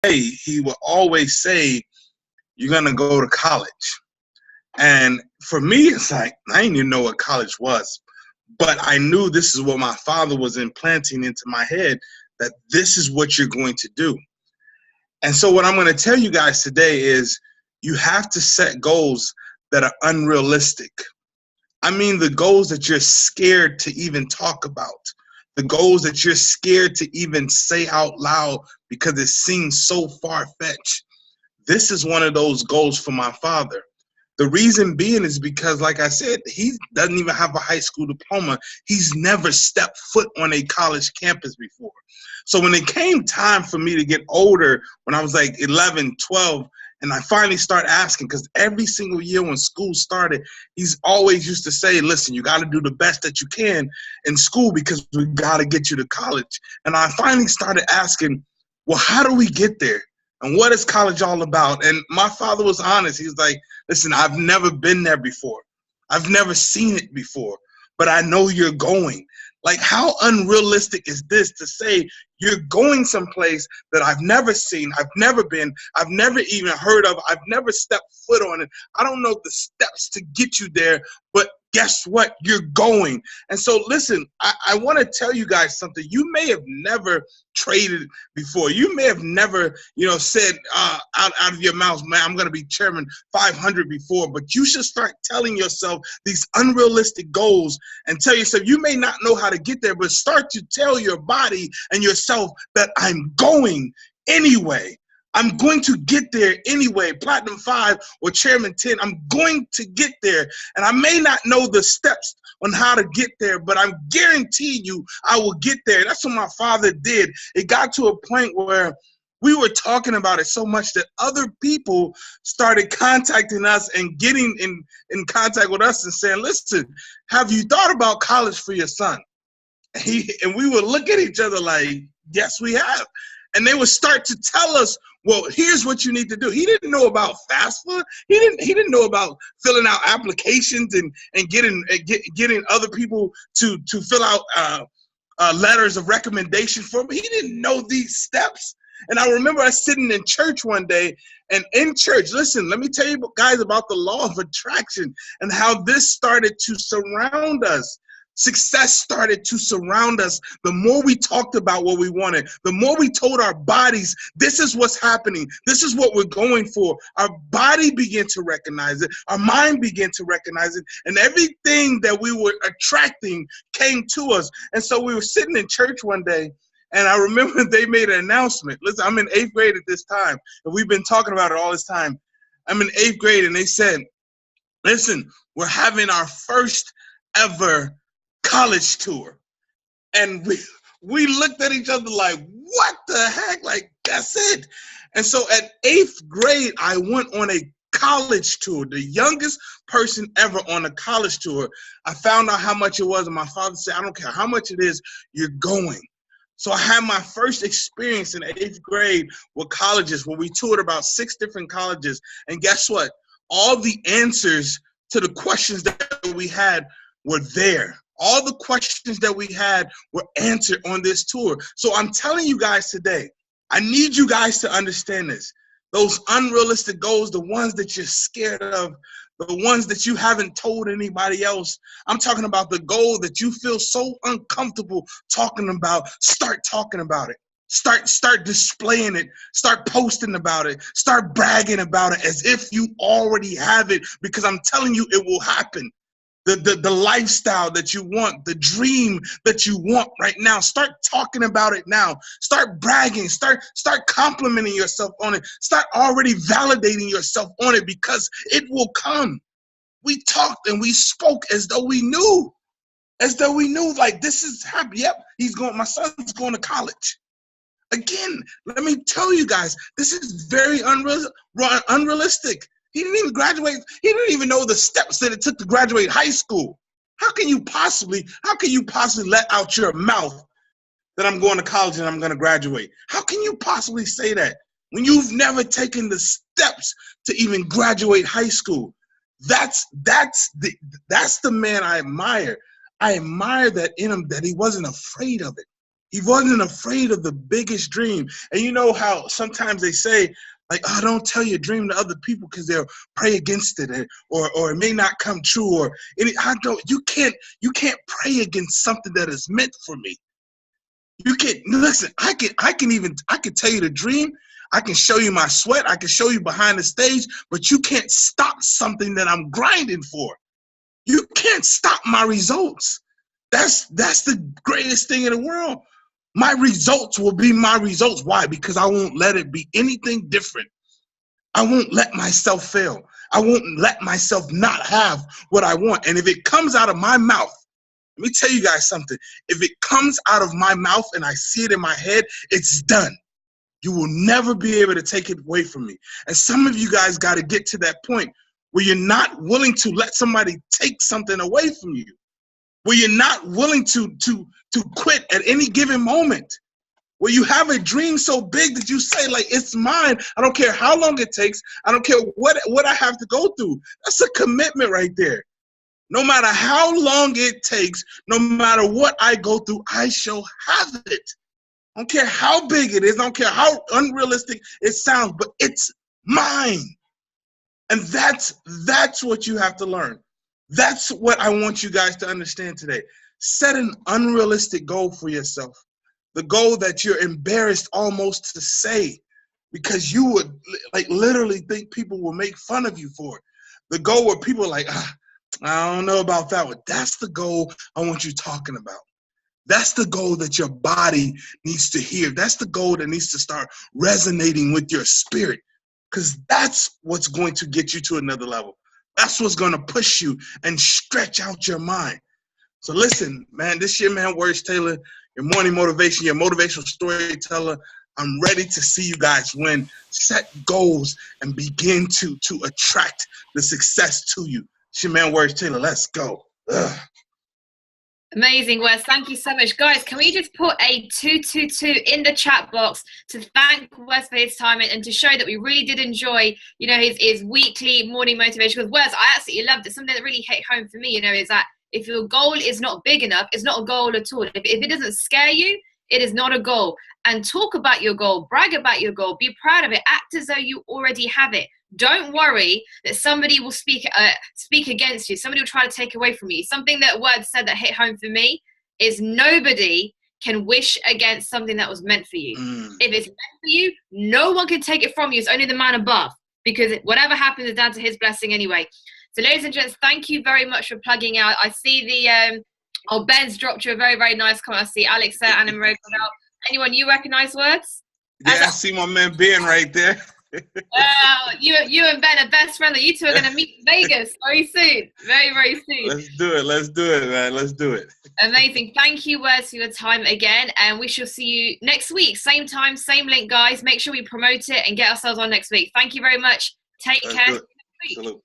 day, he would always say, "You're gonna go to college." And for me, it's like I didn't even know what college was, but I knew this is what my father was implanting into my head, that this is what you're going to do. And so what I'm going to tell you guys today is you have to set goals that are unrealistic. I mean, the goals that you're scared to even talk about, the goals that you're scared to even say out loud because it seems so far-fetched. This is one of those goals for my father. The reason being is because, like I said, he doesn't even have a high school diploma. He's never stepped foot on a college campus before. So when it came time for me to get older, when I was like 11, 12, and I finally started asking, because every single year when school started, he's always used to say, listen, you got to do the best that you can in school because we got to get you to college. And I finally started asking, well, how do we get there? And what is college all about? And my father was honest. He's like, listen, I've never been there before. I've never seen it before, but I know you're going. Like, how unrealistic is this to say you're going someplace that I've never seen, I've never been, I've never even heard of, I've never stepped foot on it. I don't know the steps to get you there, but guess what? You're going. And so listen, I want to tell you guys something. You may have never traded before. You may have never, said out of your mouth, man, I'm going to be chairman 500 before, but you should start telling yourself these unrealistic goals and tell yourself you may not know how to get there, but start to tell your body and yourself that I'm going anyway. I'm going to get there anyway. Platinum 5 or Chairman 10, I'm going to get there. And I may not know the steps on how to get there, but I'm guaranteeing you I will get there. That's what my father did. It got to a point where we were talking about it so much that other people started contacting us and getting in contact with us and saying, listen, have you thought about college for your son? And we would look at each other like, yes, we have. And they would start to tell us, well, here's what you need to do. He didn't know about FAFSA. He didn't know about filling out applications and getting other people to fill out letters of recommendation for him. He didn't know these steps. And I remember us sitting in church one day, and in church, listen, let me tell you guys about the law of attraction and how this started to surround us. Success started to surround us. The more we talked about what we wanted, the more we told our bodies, this is what's happening. This is what we're going for. Our body began to recognize it. Our mind began to recognize it. And everything that we were attracting came to us. And so we were sitting in church one day, and I remember they made an announcement. Listen, I'm in 8th grade at this time, and we've been talking about it all this time. I'm in 8th grade, and they said, listen, we're having our first ever college tour. And we looked at each other like, what the heck? Like, that's it. And so at 8th grade, I went on a college tour, the youngest person ever on a college tour. I found out how much it was, and my father said, I don't care how much it is, you're going. So I had my first experience in 8th grade with colleges where we toured about 6 different colleges. And guess what? All the answers to the questions that we had were there. All the questions that we had were answered on this tour. So I'm telling you guys today, I need you guys to understand this. Those unrealistic goals, the ones that you're scared of, the ones that you haven't told anybody else. I'm talking about the goal that you feel so uncomfortable talking about. Start talking about it. Start displaying it. Start posting about it. Start bragging about it as if you already have it, because I'm telling you it will happen. The lifestyle that you want, the dream that you want right now, start talking about it now. Start bragging, start complimenting yourself on it. Start already validating yourself on it, because it will come. We talked and we spoke as though we knew, like, this is happy. Yep, my son's going to college. Again, let me tell you guys, this is very unrealistic. He didn't even graduate. He didn't even know the steps that it took to graduate high school. How can you possibly let out your mouth that I'm going to college and I'm going to graduate? How can you possibly say that when you've never taken the steps to even graduate high school? That's the man I admire. I admire that in him, that he wasn't afraid of it. He wasn't afraid of the biggest dream. And you know how sometimes they say, like, oh, don't tell your dream to other people because they'll pray against it, or it may not come true, or any. You can't pray against something that is meant for me. You can't listen. I can tell you the dream. I can show you my sweat. I can show you behind the stage, but you can't stop something that I'm grinding for. You can't stop my results. That's the greatest thing in the world. My results will be my results. Why? Because I won't let it be anything different. I won't let myself fail. I won't let myself not have what I want. And if it comes out of my mouth, let me tell you guys something. If it comes out of my mouth and I see it in my head, it's done. You will never be able to take it away from me. And some of you guys got to get to that point where you're not willing to let somebody take something away from you, where you're not willing to quit at any given moment, where you have a dream so big that you say, like, it's mine. I don't care how long it takes. I don't care what I have to go through. That's a commitment right there. No matter how long it takes, no matter what I go through, I shall have it. I don't care how big it is. I don't care how unrealistic it sounds, but it's mine. And that's what you have to learn. That's what I want you guys to understand today. Set an unrealistic goal for yourself. The goal that you're embarrassed almost to say, because you would like literally think people will make fun of you for it. The goal where people are like, I don't know about that one. That's the goal I want you talking about. That's the goal that your body needs to hear. That's the goal that needs to start resonating with your spirit, because that's what's going to get you to another level. That's what's going to push you and stretch out your mind. So listen, man, this year, man, Words Taylor, your morning motivation, your motivational storyteller. I'm ready to see you guys win. Set goals and begin to attract the success to you. It's your man, Words Taylor. Let's go. Ugh. Amazing, Wes. Thank you so much. Guys, can we just put a 222 in the chat box to thank Wes for his time and to show that we really did enjoy, his weekly morning motivation. Because Wes, I absolutely loved it. Something that really hit home for me, is that if your goal is not big enough, it's not a goal at all. If it doesn't scare you, it is not a goal. And talk about your goal, brag about your goal, be proud of it, act as though you already have it. Don't worry that somebody will speak against you. Somebody will try to take away from you. Something that Word said that hit home for me is nobody can wish against something that was meant for you. If it's meant for you, no one can take it from you. It's only the man above, because whatever happens is down to his blessing anyway. So ladies and gents, thank you very much for plugging out. I see Ben's dropped you a very, very nice comment. I see Alex there, Anna Marie. Anyone you recognize Words? Yeah, I see my man Ben right there. You and Ben are best friends. You two are going to meet in Vegas very soon. Very, very soon. Let's do it, man. Let's do it. Amazing. Thank you, Words, for your time again. And we shall see you next week. Same time, same link, guys. Make sure we promote it and get ourselves on next week. Thank you very much. Take care. Salute.